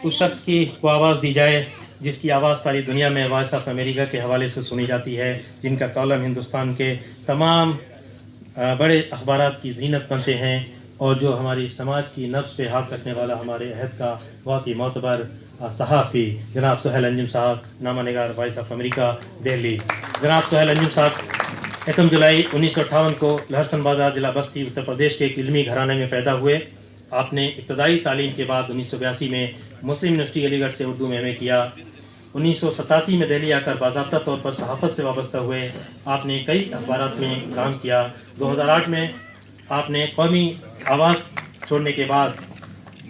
उस शख्स को आवाज़ दी जाए जिसकी आवाज़ सारी दुनिया में वॉइस ऑफ अमेरिका के हवाले से सुनी जाती है, जिनका कॉलम हिंदुस्तान के तमाम बड़े अखबारात की जीनत बनते हैं, और जो हमारी समाज की नब्ज़ पे हाथ रखने वाला हमारे अहद का बहुत ही मोतबर सहाफ़ी जनाब सुहेल अंजुम साहब, नामा निगार वॉइस ऑफ अमेरिका दिल्ली। जनाब सुहेल अंजुम साहब 1 जुलाई 1958 को लहरसन बाजार जिला बस्ती उत्तर प्रदेश के एक इल्मी घराने में पैदा हुए। आपने इब्तदाई तालीम के बाद 1982 में मुस्लिम यूनिवर्सिटी अलीगढ़ से उर्दू में MA किया। 1987 में दिल्ली आकर बाज़ाब्ता तौर पर सहाफ़त से वाबस्ता हुए। आपने कई अखबारात में काम किया। 2008 में आपने कौमी आवाज़ छोड़ने के बाद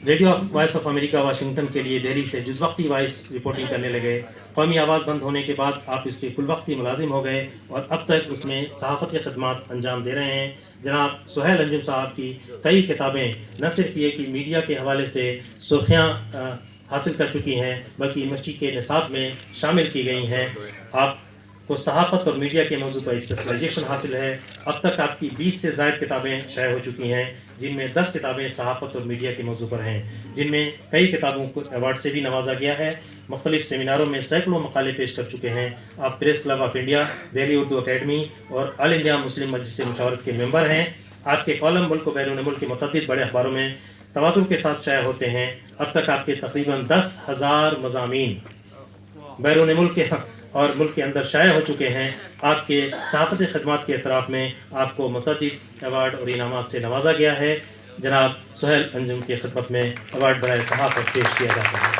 radio voice of America Washington के लिए दिल्ली से जुज़ वक्ती वॉइस रिपोर्टिंग करने लगे। कौमी आवाज़ बंद होने के बाद आप इसके कुल वक्ती मुलाजिम हो गए और अब तक उसमें सहाफ़ती खदमात अंजाम दे रहे हैं। जनाब सुहेल अंजुम साहब की कई किताबें न सिर्फ ये कि मीडिया के हवाले से सुर्खियाँ हासिल कर चुकी हैं, बल्कि यूनिवर्सिटी के निसाब में शामिल की गई हैं। आपको सहाफ़त और मीडिया के मौजू पर स्पेशलाइजेशन हासिल है। अब तक आपकी 20 से ज़ायद किताबें शाये हो चुकी हैं, जिनमें 10 किताबें सहाफ़त और मीडिया के मौजू पर हैं, जिनमें कई किताबों को अवार्ड से भी नवाजा गया है। मुख्तलिफ सेमिनारों में सैकड़ों मकाले पेश कर चुके हैं। आप press club of India, Delhi Urdu academy और ऑल इंडिया मुस्लिम मजलिस मुशावरत के मेंबर हैं। आपके कॉलम मुल्क व बैरून मुल्क के मुतअद्दिद बड़े अखबारों में तवातुर के साथ शाया होते हैं। अब तक आपके तकरीबन 10,000 मज़ामीन बैरून मुल्क के और मुल्क के अंदर शाया हो चुके हैं। आपके सहाफ़ती खदमात के एतराफ़ में आपको मुतअद्दिद अवार्ड और इनामात से नवाजा गया है। जनाब सुहेल अंजुम की खिदमत में अवार्ड बराए सहाफ़त पेश किया जाता है।